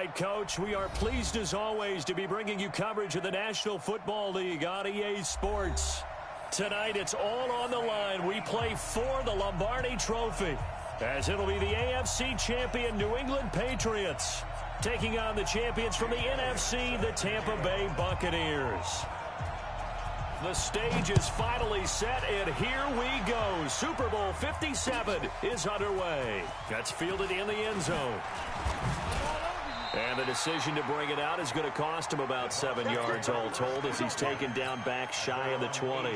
right, Coach. We are pleased, as always, to be bringing you coverage of the National Football League on EA Sports. Tonight, it's all on the line. We play for the Lombardi Trophy, as it'll be the AFC champion New England Patriots taking on the champions from the NFC, the Tampa Bay Buccaneers. The stage is finally set, and here we go. Super Bowl 57 is underway. That's fielded in the end zone. And the decision to bring it out is going to cost him about 7 yards all told, as he's taken down back shy of the 20.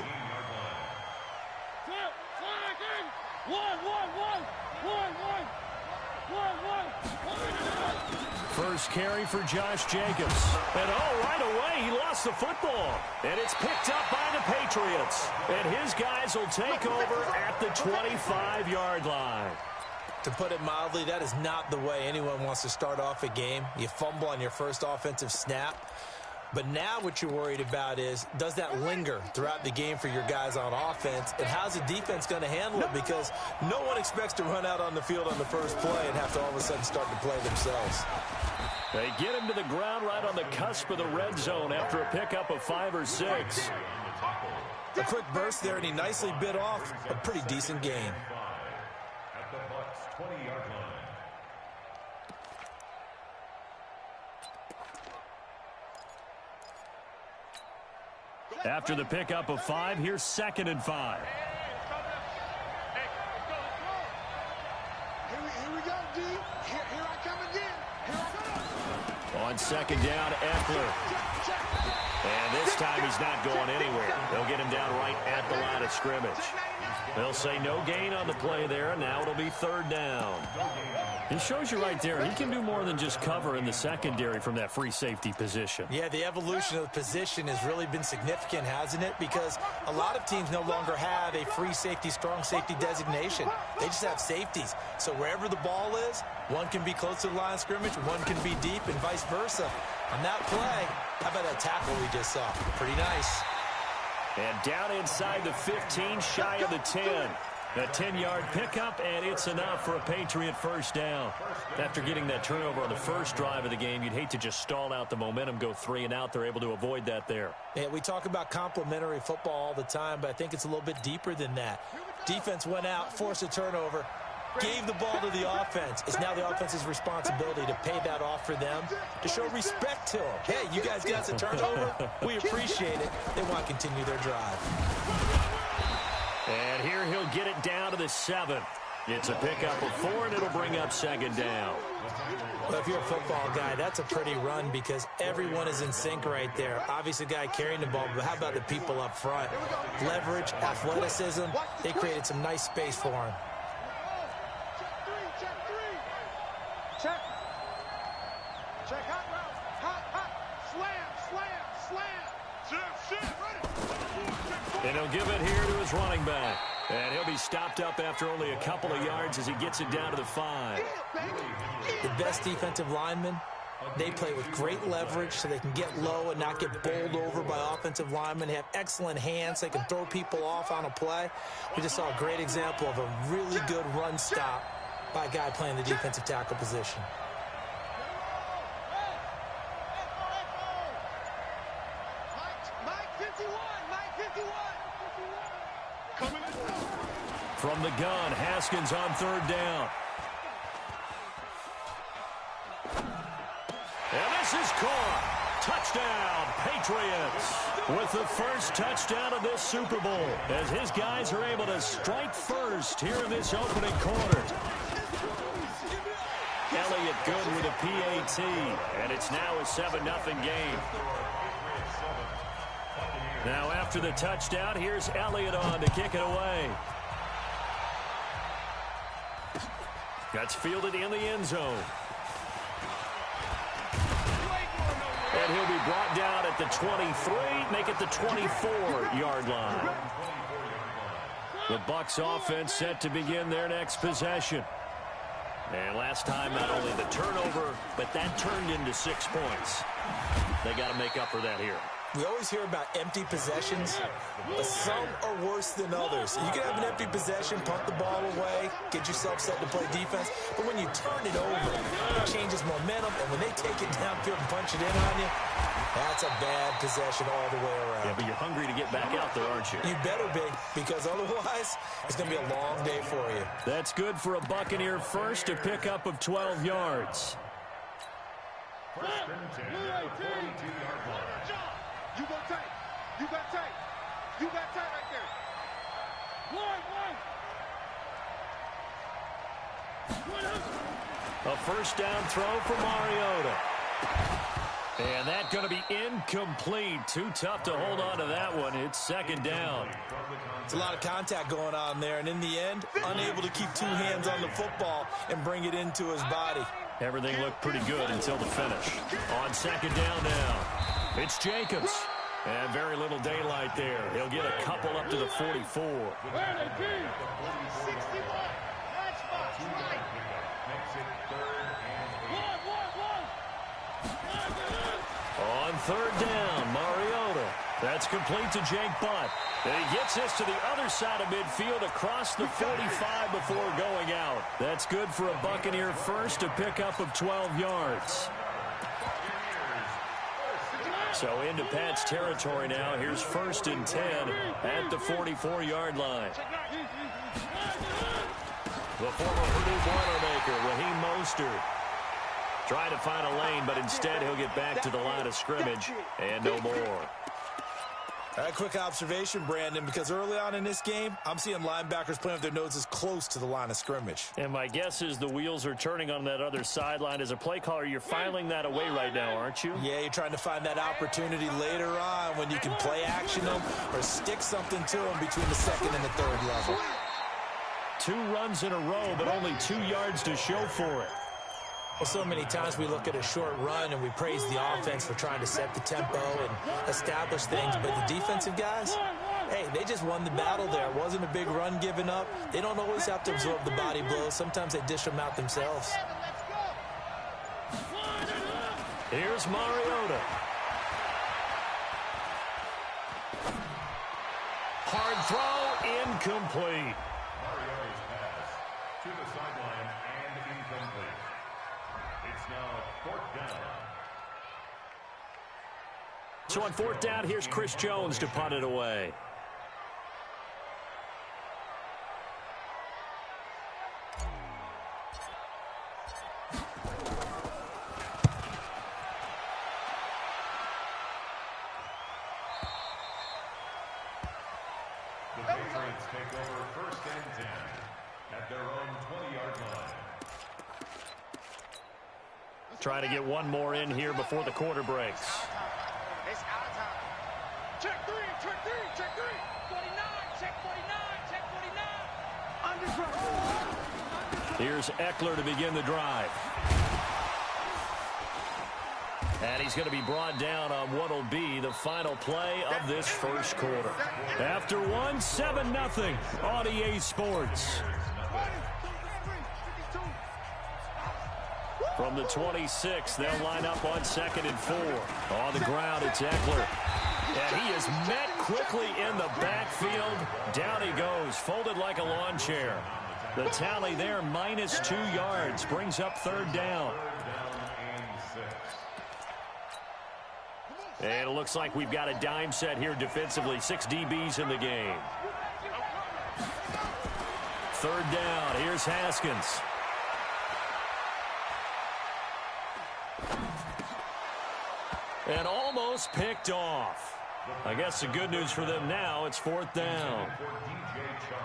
First carry for Josh Jacobs. And right away, he lost the football. And it's picked up by the Patriots. And his guys will take over at the 25-yard line. To put it mildly, that is not the way anyone wants to start off a game. You fumble on your first offensive snap. But now what you're worried about is, does that linger throughout the game for your guys on offense? And how's the defense going to handle it? Because no one expects to run out on the field on the first play and have to all of a sudden start to play themselves. They get him to the ground right on the cusp of the red zone after a pickup of 5 or 6. A quick burst there, and he nicely bit off a pretty decent gain. At the Bucs 20-yard line. After the pickup of 5, here's 2nd and 5. Here we go, D. Here I come again. Here I come. On 2nd down, Eckler. And this time he's not going anywhere. They'll get him down right at the line of scrimmage. They'll say no gain on the play there, and now it'll be 3rd down. It shows you right there, he can do more than just cover in the secondary from that free safety position. Yeah, the evolution of the position has really been significant, hasn't it? Because a lot of teams no longer have a free safety, strong safety designation. They just have safeties. So wherever the ball is, one can be close to the line of scrimmage, one can be deep, and vice versa. On that play, how about that tackle we just saw? Pretty nice. And down inside the 15, shy of the 10. A 10-yard pickup, and it's enough for a Patriot first down. After getting that turnover on the first drive of the game, you'd hate to just stall out the momentum, go 3 and out. They're able to avoid that there. Yeah, we talk about complementary football all the time, but I think it's a little bit deeper than that. Defense went out, forced a turnover, gave the ball to the offense. It's now the offense's responsibility to pay that off for them, to show respect to them. Hey, you guys got us a turnover. We appreciate it. They want to continue their drive. And here he'll get it down to the 7. It's a pickup of 4, and it'll bring up 2nd down. Well, if you're a football guy, that's a pretty run because everyone is in sync right there. Obviously, the guy carrying the ball, but how about the people up front? Leverage, athleticism, they created some nice space for him. Check. Check hot route. Hot. Slam. Sit. And he'll give it here to his running back. And he'll be stopped up after only a couple of yards as he gets it down to the 5. The best defensive linemen, they play with great leverage so they can get low and not get bowled over by offensive linemen. They have excellent hands. They can throw people off on a play. We just saw a great example of a really good run stop by a guy playing the defensive tackle position. From the gun, Haskins on 3rd down. And this is caught. Touchdown, Patriots. With the first touchdown of this Super Bowl, as his guys are able to strike first here in this opening quarter. Elliott good with a PAT, and it's now a 7-0 game. Now after the touchdown, here's Elliott on to kick it away. That's fielded in the end zone. And he'll be brought down at the 23, make it the 24-yard line. The Bucs offense set to begin their next possession. And last time, not only the turnover, but that turned into 6 points. They got to make up for that here. We always hear about empty possessions, but some are worse than others. You can have an empty possession, pump the ball away, get yourself set to play defense, but when you turn it over, it changes momentum, and when they take it downfield and punch it in on you, that's a bad possession all the way around. Yeah, but you're hungry to get back out there, aren't you? You better be, because otherwise, it's going to be a long day for you. That's good for a Buccaneer first, a pickup of 12 yards. First and 10 at the 42-yard line. You go tight. You got tight. You got tight right there. A first down throw for Mariota. And that's going to be incomplete. Too tough to hold on to that one. It's second down. It's a lot of contact going on there, and in the end, unable to keep two hands on the football and bring it into his body. Everything looked pretty good until the finish. On second down now, it's Jacobs. And very little daylight there. He'll get a couple up to the 44. On third down, Mariota. That's complete to Jake Butt. And he gets this to the other side of midfield across the 45 before going out. That's good for a Buccaneer first, a pickup of 12 yards. So into Pat's territory now. Here's first and 10 at the 44-yard line. The former Purdue Boilermaker, Raheem Mostert, trying to find a lane, but instead he'll get back to the line of scrimmage and no more. A quick observation, Brandon, because early on in this game, I'm seeing linebackers playing with their noses close to the line of scrimmage. And my guess is the wheels are turning on that other sideline. As a play caller, you're filing that away right now, aren't you? Yeah, you're trying to find that opportunity later on when you can play action them or stick something to them between the second and the third level. 2 runs in a row, but only 2 yards to show for it. Well, so many times we look at a short run and we praise the offense for trying to set the tempo and establish things, but the defensive guys, hey, they just won the battle there. It wasn't a big run given up. They don't always have to absorb the body blows. Sometimes they dish them out themselves. Here's Mariota. Hard throw, incomplete. Mariota's pass to the sideline and incomplete. It's now fourth down. So on fourth down, here's Chris Jones to punt it away. The Patriots take over first and 10 at their own 20-yard line. Trying to get one more in here before the quarter breaks. It's our time. Check three, check three, check three. 49, check 49, check 49. Here's Eckler to begin the drive. And he's going to be brought down on what will be the final play of this first quarter. After one, 7-0 on EA Sports. From the 26, they'll line up on 2nd and 4. On the ground, it's Eckler. And he is met quickly in the backfield. Down he goes, folded like a lawn chair. The tally there, -2 yards, brings up third down. And it looks like we've got a dime set here defensively. 6 DBs in the game. Third down, here's Haskins. And almost picked off. I guess the good news for them now, it's fourth down.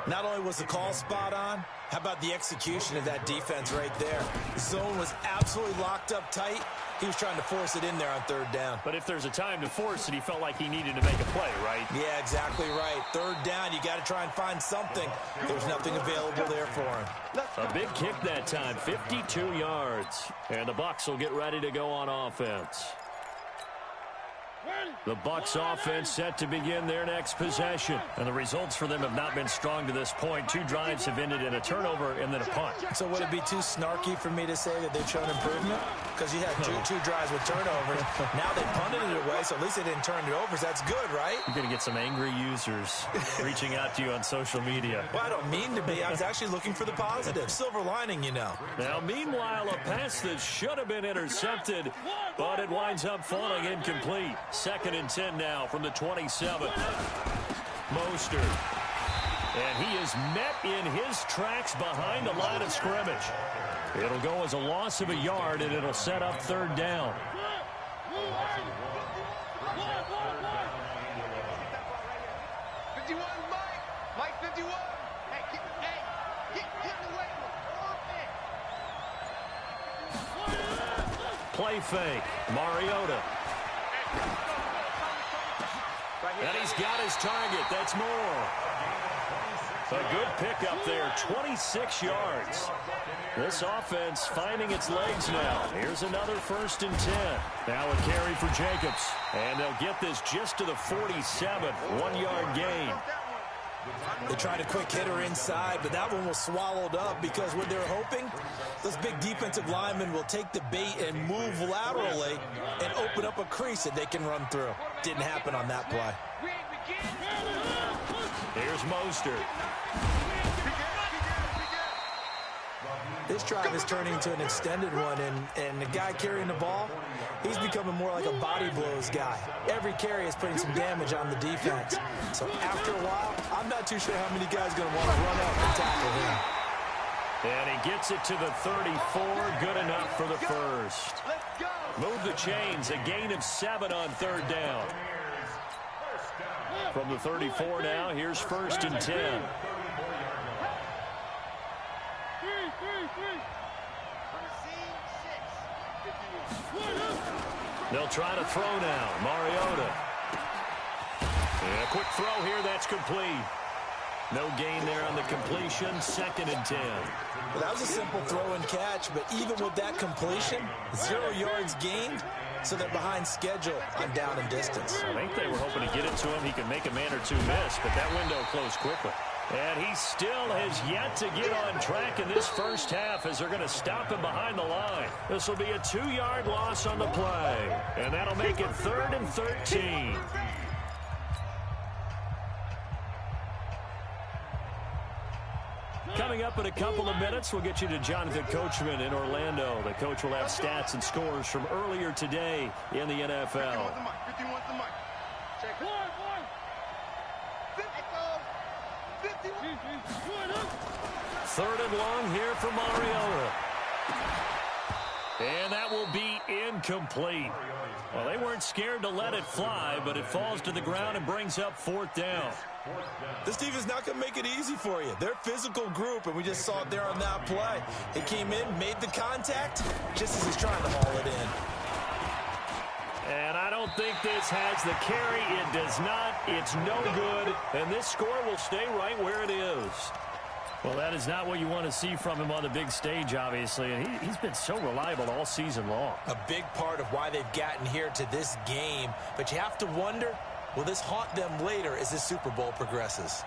Not only was the call spot on, how about the execution of that defense right there? The zone was absolutely locked up tight. He was trying to force it in there on third down. But if there's a time to force it, he felt like he needed to make a play, right? Yeah, exactly right. Third down, you got to try and find something. There's nothing available there for him. A big kick that time, 52 yards. And the Bucs will get ready to go on offense. The Bucs offense set to begin their next possession. And the results for them have not been strong to this point. 2 drives have ended in a turnover and then a punt. So would it be too snarky for me to say that they've shown improvement? Because you had two drives with turnovers. Now they punted it away, so at least they didn't turn it over. So that's good, right? You're going to get some angry users reaching out to you on social media. Well, I don't mean to be. I was actually looking for the positive. Silver lining, you know. Now, meanwhile, a pass that should have been intercepted, but it winds up falling incomplete. 2nd and 10 now from the 27. Mostert. And he is met in his tracks behind the line of scrimmage. It'll go as a loss of a yard, and it'll set up 3rd down. Mike 51. Hey, get away from Play fake. Mariota. And he's got his target. That's Moore. A good pickup there. 26 yards. This offense finding its legs now. Here's another 1st and 10. Now a carry for Jacobs. And they'll get this just to the 47. 1-yard gain. They tried a quick hitter inside, but that one was swallowed up because what they're hoping, those big defensive linemen will take the bait and move laterally and open up a crease that they can run through. Didn't happen on that play. Here's Mostert. This drive is turning into an extended one, and the guy carrying the ball, he's becoming more like a body blows guy. Every carry is putting some damage on the defense. So after a while, I'm not too sure how many guys are going to want to run up and tackle him. And he gets it to the 34. Good enough for the 1st. Move the chains. A gain of 7 on 3rd down. From the 34 now, here's 1st and 10. They'll try to throw now. Mariota. And a quick throw here. That's complete. No gain there on the completion. 2nd and 10. Well, that was a simple throw and catch, but even with that completion, 0 yards gained, so they're behind schedule on down and distance. I think they were hoping to get it to him. He could make a man or 2 miss, but that window closed quickly. And he still has yet to get on track in this first half as they're going to stop him behind the line. This will be a 2-yard loss on the play, and that'll make it 3rd and 13. Coming up in a couple of minutes, we'll get you to Jonathan Coachman in Orlando. The coach will have stats and scores from earlier today in the NFL. 51's the mic. Check it. 3rd and long here for Mariota. And that will be incomplete. Well, they weren't scared to let it fly, but it falls to the ground and brings up 4th down. This defense is not going to make it easy for you. They're a physical group, and we just saw it there on that play. He came in, made the contact, just as he's trying to haul it in. And I don't think this has the carry. It does not. It's no good. And this score will stay right where it is. Well, that is not what you want to see from him on the big stage, obviously. And he's been so reliable all season long. A big part of why they've gotten here to this game. But you have to wonder, will this haunt them later as this Super Bowl progresses?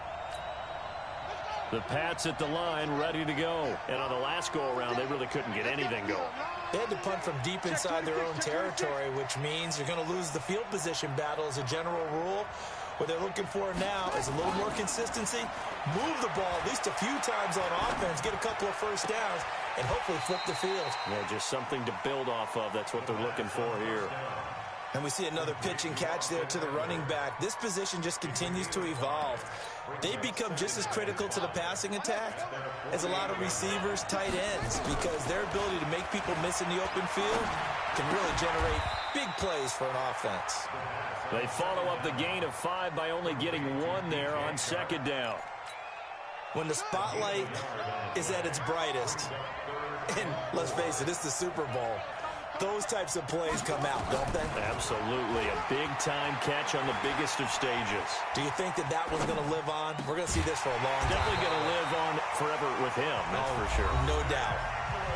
The Pats at the line, ready to go. And on the last go-around, they really couldn't get anything going. They had to punt from deep inside their own territory, which means you're going to lose the field position battle as a general rule. What they're looking for now is a little more consistency, move the ball at least a few times on offense, get a couple of first downs, and hopefully flip the field. Yeah, just something to build off of. That's what they're looking for here. And we see another pitch and catch there to the running back. This position just continues to evolve. They become just as critical to the passing attack as a lot of receivers, tight ends, because their ability to make people miss in the open field can really generate big plays for an offense. They follow up the gain of 5 by only getting 1 there on 2nd down. When the spotlight is at its brightest, and let's face it, it's the Super Bowl, those types of plays come out, don't they? Absolutely. A big-time catch on the biggest of stages. Do you think that one's going to live on? We're going to see this for a long time. Definitely going to live on forever with him, that's for sure. No doubt.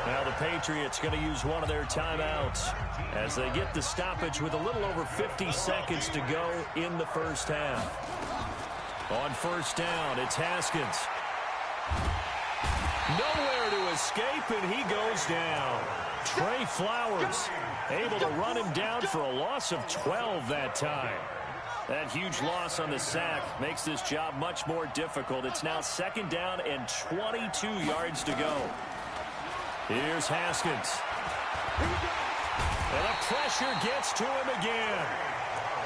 Now the Patriots going to use one of their timeouts as they get the stoppage with a little over 50 seconds to go in the first half. On first down, it's Haskins. Nowhere to escape, and he goes down. Trey Flowers able to run him down for a loss of 12 that time. That huge loss on the sack makes this job much more difficult. It's now second down and 22 yards to go. Here's Haskins. And the pressure gets to him again.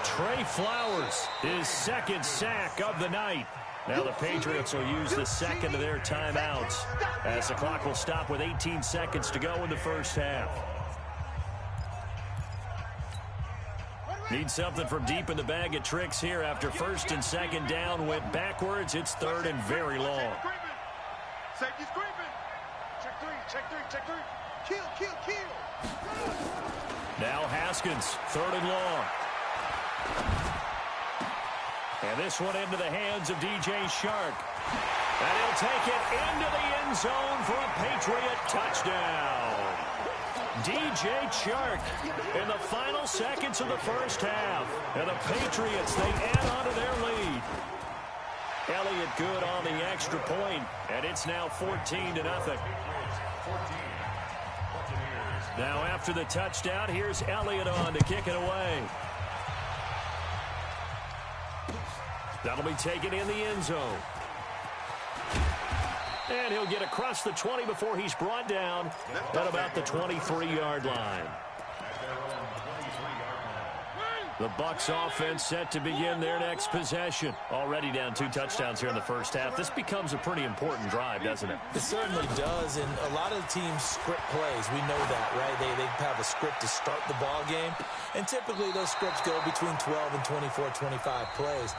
Trey Flowers, his second sack of the night. Now the Patriots will use the second of their timeouts as the clock will stop with 18 seconds to go in the first half. Need something from deep in the bag of tricks here after first and second down went backwards. It's third and very long. Safety screaming. Check three, check three, check three. Kill, kill, kill. Now Haskins, third and long. And this one into the hands of DJ Shark. And he'll take it into the end zone for a Patriot touchdown. DJ Chark in the final seconds of the first half. And the Patriots, they add on to their lead. Elliott good on the extra point, and it's now 14-0. Now after the touchdown, here's Elliott on to kick it away. That'll be taken in the end zone. And he'll get across the 20 before he's brought down at about the 23-yard line. The Bucs offense set to begin their next possession. Already down 2 touchdowns here in the first half. This becomes a pretty important drive, doesn't it? It certainly does, and a lot of the teams script plays. We know that, right? They have a script to start the ball game, and typically those scripts go between 12 and 24, 25 plays.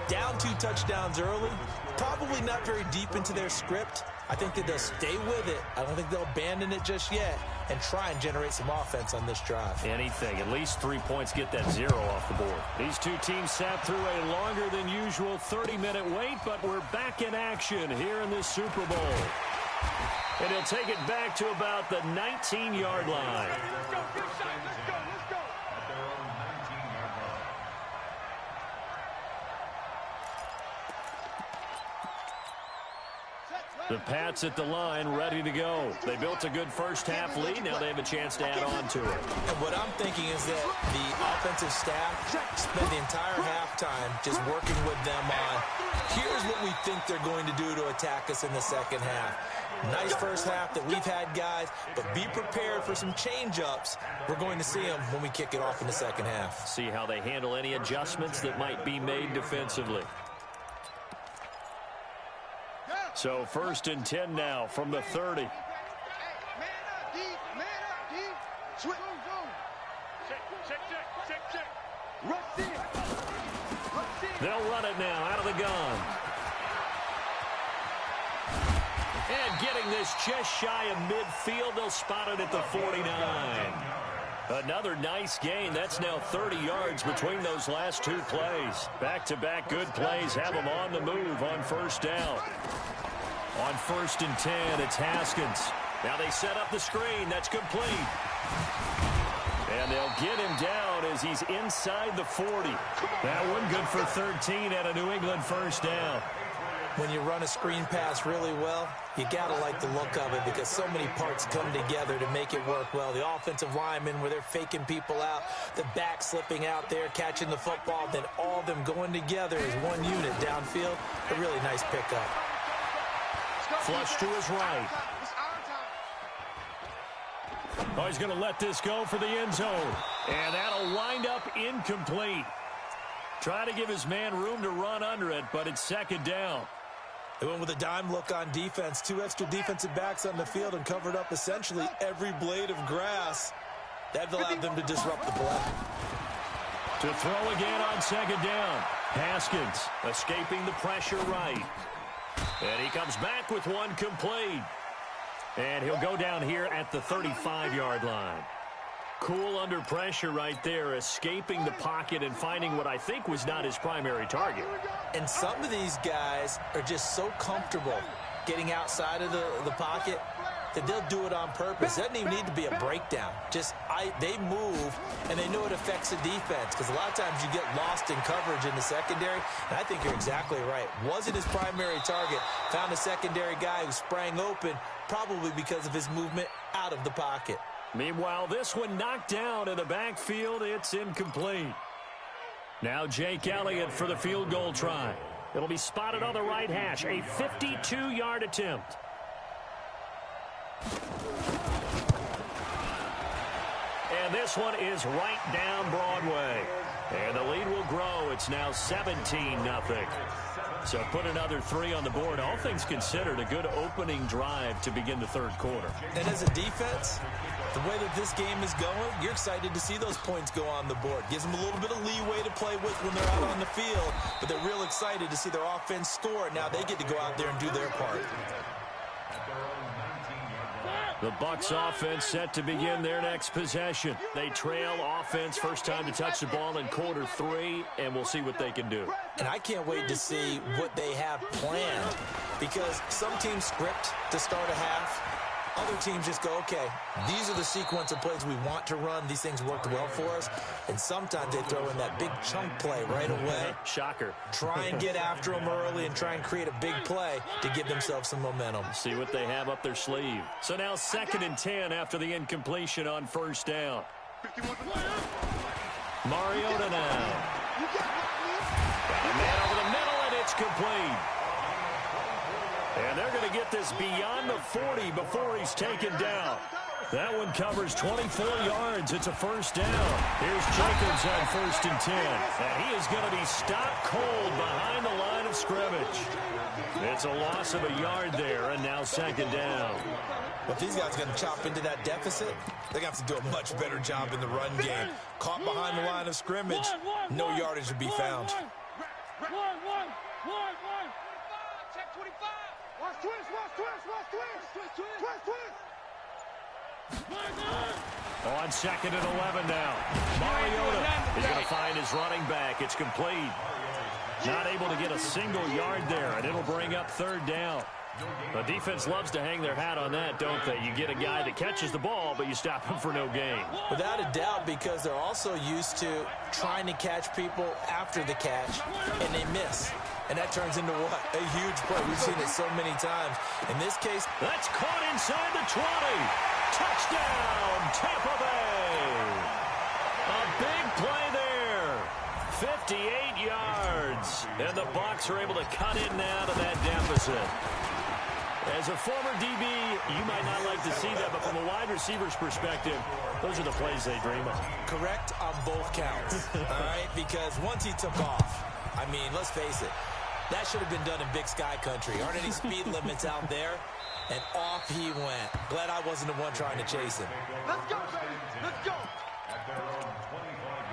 Down 2 touchdowns early, probably not very deep into their script. I think that they'll stay with it. I don't think they'll abandon it just yet and try and generate some offense on this drive. Anything. At least 3 points get that 0 off the board. These two teams sat through a longer than usual 30-minute wait, but we're back in action here in this Super Bowl. And he'll take it back to about the 19-yard line. Let's go, good shot, let's go, let's go. The Pats at the line, ready to go. They built a good first-half lead. Now they have a chance to add on to it. And what I'm thinking is that the offensive staff spent the entire halftime just working with them on, here's what we think they're going to do to attack us in the second half. Nice first half that we've had, guys, but be prepared for some change-ups. We're going to see them when we kick it off in the second half. See how they handle any adjustments that might be made defensively. So first and 10 now from the 30. Man up, D. Man up, D. Switch. Check. Rush in. They'll run it now out of the gun. And getting this just shy of midfield, they'll spot it at the 49. Another nice gain. That's now 30 yards between those last 2 plays. Back-to-back good plays have them on the move on first down. On first and 10, it's Haskins. Now they set up the screen. That's complete. And they'll get him down as he's inside the 40. That one good for 13 at a New England first down. When you run a screen pass really well, you got to like the look of it because so many parts come together to make it work well. The offensive linemen where they're faking people out, the back slipping out there, catching the football, then all of them going together as one unit downfield. A really nice pickup. Flush to his right. Oh, he's going to let this go for the end zone. And that'll wind up incomplete. Trying to give his man room to run under it, but it's second down. They went with a dime look on defense. 2 extra defensive backs on the field and covered up essentially every blade of grass. That allowed them to disrupt the play. To throw again on second down. Haskins escaping the pressure right. And he comes back with one complete. And he'll go down here at the 35-yard line. Cool under pressure right there, escaping the pocket and finding what I think was not his primary target. And some of these guys are just so comfortable getting outside of the pocket that they'll do it on purpose. It doesn't even need to be a breakdown. Just they move, and they know it affects the defense, because a lot of times you get lost in coverage in the secondary, and I think you're exactly right. Wasn't his primary target. Found a secondary guy who sprang open, probably because of his movement out of the pocket. Meanwhile, this one knocked down in the backfield. It's incomplete. Now Jake Elliott for the field goal try. It'll be spotted on the right hash. A 52-yard attempt. And this one is right down Broadway. And the lead will grow. It's now 17-0. So put another 3 on the board. All things considered, a good opening drive to begin the third quarter. And as a defense, the way that this game is going, you're excited to see those points go on the board. Gives them a little bit of leeway to play with when they're out on the field, but they're real excited to see their offense score. Now they get to go out there and do their part. The Bucs offense set to begin their next possession. They trail offense, first time to touch the ball in quarter 3, and we'll see what they can do. And I can't wait to see what they have planned, because some teams script to start a half. Other teams just go, okay, these are the sequence of plays we want to run. These things worked well for us. And sometimes they throw in that big chunk play right away. Shocker. Try and get after them early and try and create a big play to give themselves some momentum. See what they have up their sleeve. So now 2nd and 10 after the incompletion on first down. Mariota now. Got a man over the middle, and it's complete. And they're going to get this beyond the 40 before he's taken down. That one covers 24 yards. It's a first down. Here's Jacobs on 1st and 10. And he is going to be stopped cold behind the line of scrimmage. It's a loss of a yard there, and now 2nd down. Well, if these guys are going to chop into that deficit, they're going to have to do a much better job in the run game. Caught behind the line of scrimmage, no yardage to be found. Check 25. Watch twist, watch twist, watch twist. Twist, twist. On 2nd and 11 now. Mariota is going to find his running back. It's complete. Not able to get a single yard there, and it'll bring up 3rd down. The defense loves to hang their hat on that, don't they? You get a guy that catches the ball, but you stop him for no gain. Without a doubt, because they're also used to trying to catch people after the catch, and they miss. And that turns into what? A huge play. We've seen it so many times. In this case, that's caught inside the 20. Touchdown, Tampa Bay. A big play there. 58 yards. And the Bucs are able to cut in now to that deficit. As a former DB, you might not like to see that, but from a wide receiver's perspective, those are the plays they dream of. Correct on both counts, all right? Because once he took off, I mean, let's face it, that should have been done in Big Sky Country. Aren't any speed limits out there? And off he went. Glad I wasn't the one trying to chase him. Let's go, baby. Let's go. At their own 25-yard line.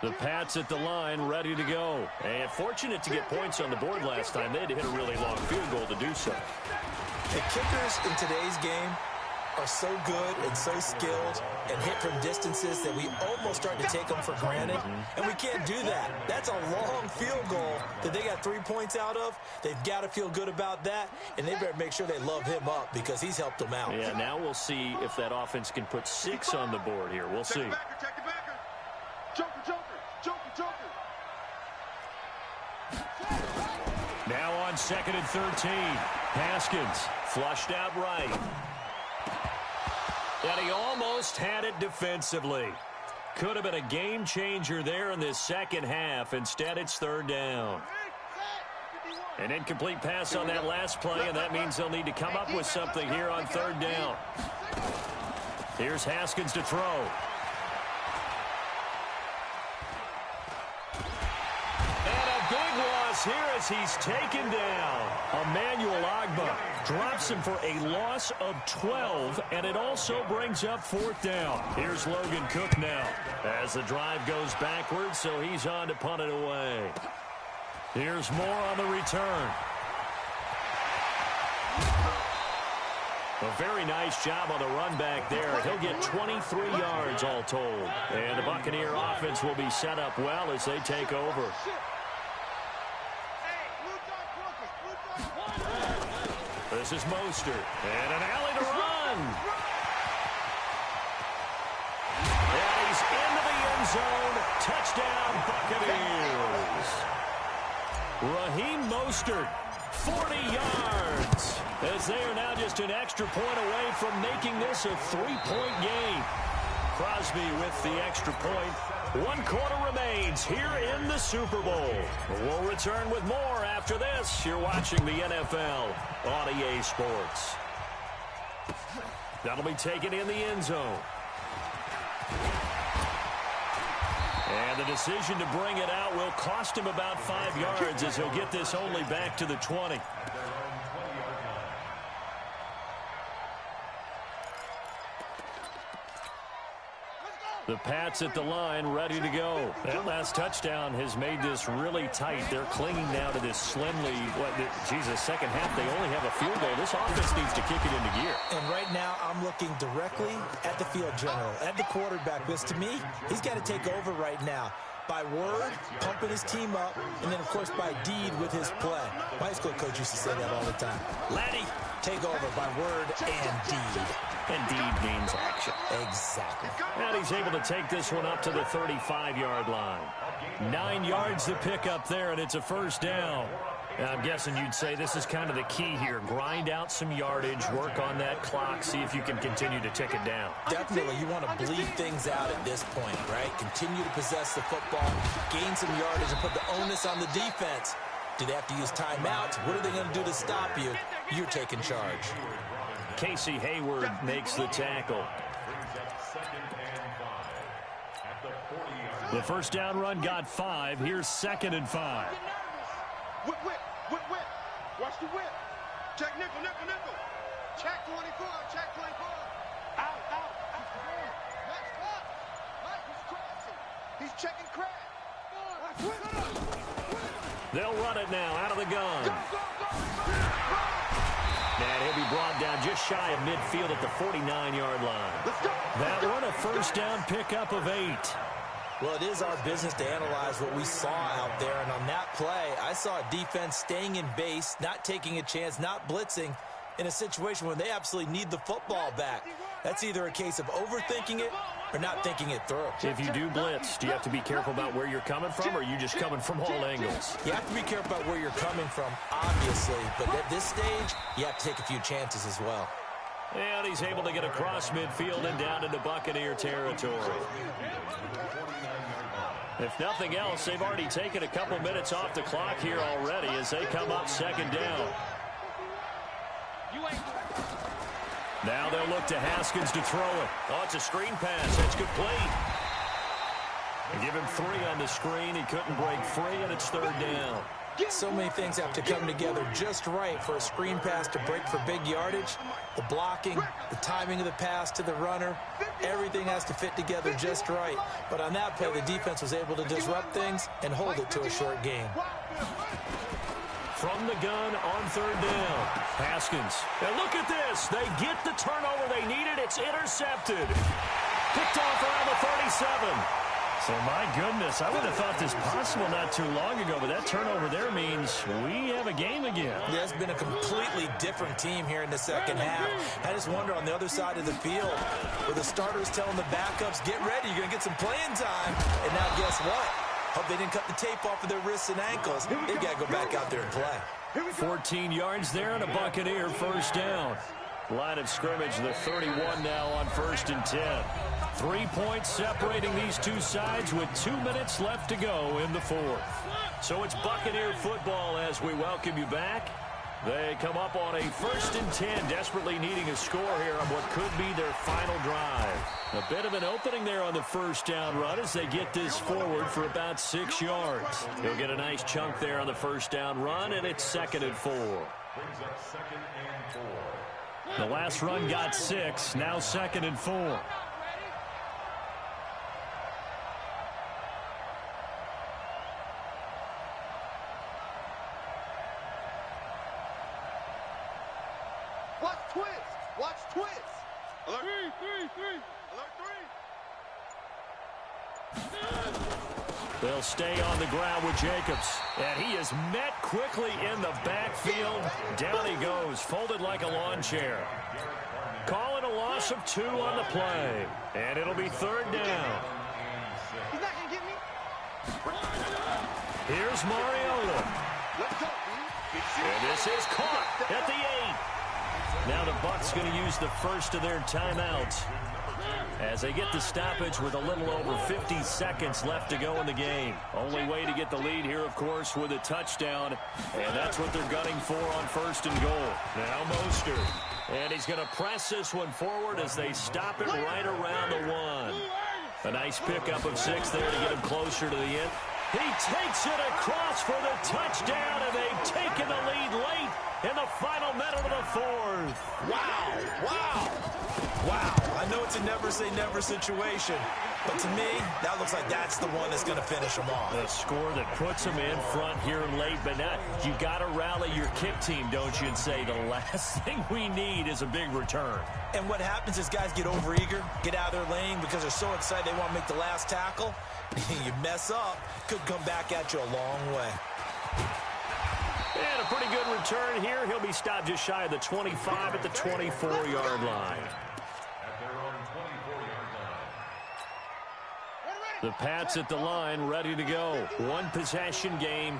The Pats at the line, ready to go. And fortunate to get points on the board last time. They had to hit a really long field goal to do so. The kickers in today's game are so good and so skilled and hit from distances that we almost start to take them for granted. And we can't do that. That's a long field goal that they got 3 points out of. They've got to feel good about that, and they better make sure they love him up because he's helped them out. Yeah, now we'll see if that offense can put 6 on the board here. We'll see. Check the backer. Joker, joker, joker, joker. Now on 2nd and 13. Haskins flushed out right. And he almost had it defensively. Could have been a game changer there in this second half. Instead, it's 3rd down. An incomplete pass on that last play, and that means they'll need to come up with something here on 3rd down. Here's Haskins to throw. And a big loss here as he's taken down. Emmanuel Ogbah drops him for a loss of 12, and it also brings up 4th down. Here's Logan Cook now as the drive goes backwards, so he's on to punt it away. Here's Moore on the return. A very nice job on the run back there. He'll get 23 yards all told. And the Buccaneer offense will be set up well as they take over. This is Mostert. And an alley to run. And he's into the end zone. Touchdown, Buccaneers. Raheem Mostert, 40 yards. As they are now just an extra point away from making this a 3-point game. Crosby with the extra point. 1 quarter remains here in the Super Bowl. We'll return with more after this. You're watching the NFL on EA Sports. That'll be taken in the end zone. And the decision to bring it out will cost him about 5 yards as he'll get this only back to the 20. The Pats at the line, ready to go. That last touchdown has made this really tight. They're clinging now to this slim lead. Second half, they only have a field goal. This offense needs to kick it into gear. And right now, I'm looking directly at the field general, at the quarterback. Because to me, he's got to take over right now. By word, pumping his team up, and then, of course, by deed with his play. My high school coach used to say that all the time. Laddie, take over by word and deed. And deed means action. Exactly. And he's able to take this one up to the 35-yard line. 9 yards to pick up there, and it's a first down. Now, I'm guessing you'd say this is kind of the key here. Grind out some yardage, work on that clock, see if you can continue to tick it down. Definitely, you want to bleed things out at this point, right? Continue to possess the football, gain some yardage, and put the onus on the defense. Do they have to use timeouts? What are they going to do to stop you? You're taking charge. Casey Hayward makes the tackle. The first down run got 5. Here's 2nd and 5. Whip. Watch the whip. Check nickel. Check 24. Out. Next up. Mike is crossing. He's checking crack. They'll run it now out of the gun. Go. And he'll be brought down just shy of midfield at the 49-yard line. Let's go. That one a first down pickup of 8. Well, it is our business to analyze what we saw out there. And on that play, I saw a defense staying in base, not taking a chance, not blitzing in a situation where they absolutely need the football back. That's either a case of overthinking it or not thinking it through. If you do blitz, do you have to be careful about where you're coming from, or are you just coming from all angles? You have to be careful about where you're coming from, obviously. But at this stage, you have to take a few chances as well. And he's able to get across midfield and down into Buccaneer territory. If nothing else, they've already taken a couple minutes off the clock here already as they come up 2nd down. Now they'll look to Haskins to throw it. Oh, it's a screen pass. That's complete. They give him 3 on the screen. He couldn't break free, and it's 3rd down. So many things have to come together just right for a screen pass to break for big yardage. The blocking, the timing of the pass to the runner, everything has to fit together just right. But on that play, the defense was able to disrupt things and hold it to a short game. From the gun on 3rd down. Haskins. And look at this. They get the turnover they needed. It's intercepted. Picked off around the 37. So, my goodness, I would have thought this possible not too long ago, but that turnover there means we have a game again. Yeah, it's been a completely different team here in the second half. I just wonder on the other side of the field, where the starters telling the backups, get ready, you're going to get some playing time. And now guess what? Hope they didn't cut the tape off of their wrists and ankles. They got to go back out there and play. 14 yards there and a Buccaneer first down. Line of scrimmage, the 31 now on 1st and 10. 3 points separating these two sides with 2 minutes left to go in the 4th. So it's Buccaneer football as we welcome you back. They come up on a 1st and 10, desperately needing a score here on what could be their final drive. A bit of an opening there on the first down run as they get this forward for about 6 yards. He'll get a nice chunk there on the first down run, and it's 2nd and 4. Brings up 2nd and 4. The last run got 6, now 2nd and 4. Watch twist. Alert 3. Alert 3. They'll stay on the ground with Jacobs. And he is met quickly in the backfield. Down he goes, folded like a lawn chair. Calling a loss of 2 on the play. And it'll be 3rd down. He's not going to get me. Here's Mariota. Let's go. And this is caught at the 8. Now the Bucs going to use the first of their timeouts as they get the stoppage with a little over 50 seconds left to go in the game. Only way to get the lead here, of course, with a touchdown, and that's what they're gunning for on 1st and goal. Now Mostert, and he's going to press this one forward as they stop it right around the 1. A nice pickup of 6 there to get him closer to the end. He takes it across for the touchdown, and they've taken the lead late in the final minute of the 4th. Wow, wow, wow. I know it's a never-say-never situation, but to me, that looks like that's the one that's going to finish them off. The score that puts them in front here late, but now you got to rally your kick team, don't you, and say the last thing we need is a big return. And what happens is guys get overeager, get out of their lane because they're so excited they want to make the last tackle. You mess up, could come back at you a long way. And a pretty good return here. He'll be stopped just shy of the 25 at the 24-yard line. The Pats at the line, ready to go. One possession game.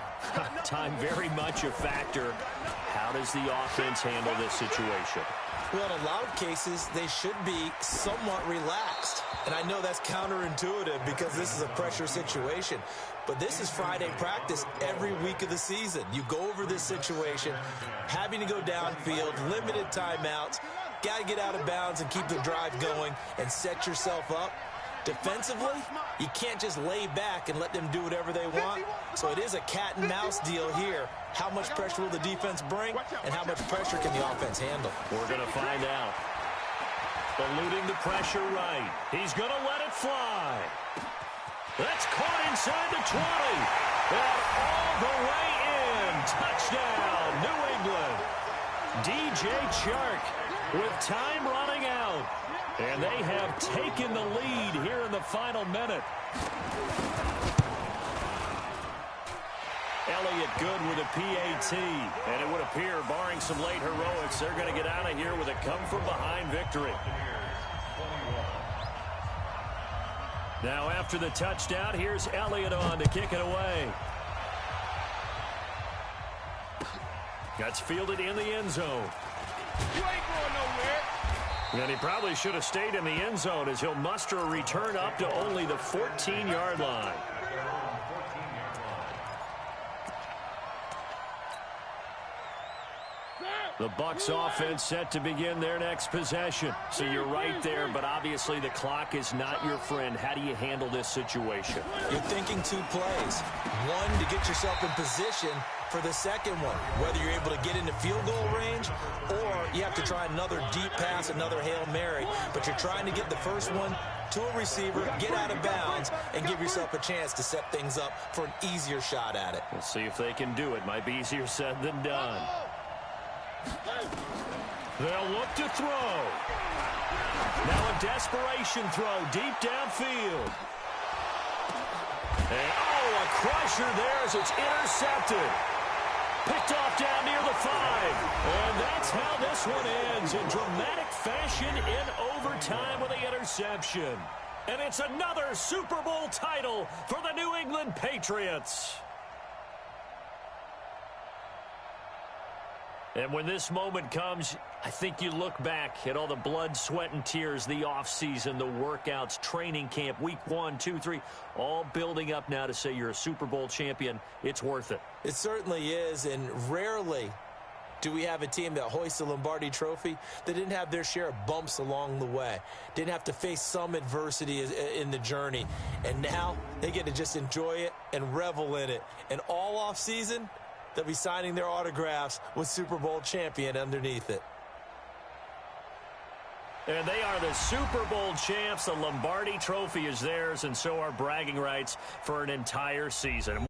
Time very much a factor. How does the offense handle this situation? Well, in a lot of cases, they should be somewhat relaxed. And I know that's counterintuitive because this is a pressure situation. But this is Friday practice every week of the season. You go over this situation, having to go downfield, limited timeouts, got to get out of bounds and keep the drive going and set yourself up. Defensively, you can't just lay back and let them do whatever they want. So it is a cat and mouse deal here. How much pressure will the defense bring, and how much pressure can the offense handle? We're going to find out. Eluding the pressure right. He's going to let it fly. That's caught inside the 20. And all the way in. Touchdown, New England. DJ Chark with time running out. And they have taken the lead here in the final minute. Elliott good with a PAT. And it would appear, barring some late heroics, they're going to get out of here with a come-from-behind victory. Now after the touchdown, here's Elliott on to kick it away. That's fielded in the end zone. You ain't going nowhere. And he probably should have stayed in the end zone as he'll muster a return up to only the 14-yard line. The Bucs offense set to begin their next possession. So you're right there, but obviously the clock is not your friend. How do you handle this situation? You're thinking 2 plays. One, to get yourself in position for the second one, whether you're able to get into field goal range or you have to try another deep pass, another Hail Mary, but you're trying to get the first one to a receiver, get out of bounds, and give yourself a chance to set things up for an easier shot at it. We'll see if they can do it. Might be easier said than done. They'll look to throw. Now a desperation throw deep downfield. And, a crusher there as it's intercepted. Picked off down near the 5. And that's how this one ends in dramatic fashion in overtime with the interception. And it's another Super Bowl title for the New England Patriots. And when this moment comes, I think you look back at all the blood, sweat, and tears, the offseason, the workouts, training camp, week 1, 2, 3, all building up now to say you're a Super Bowl champion. It's worth it. It certainly is, and rarely do we have a team that hoists the Lombardi Trophy that didn't have their share of bumps along the way, didn't have to face some adversity in the journey, and now they get to just enjoy it and revel in it. And all offseason, they'll be signing their autographs with Super Bowl champion underneath it. And they are the Super Bowl champs. The Lombardi Trophy is theirs, and so are bragging rights for an entire season.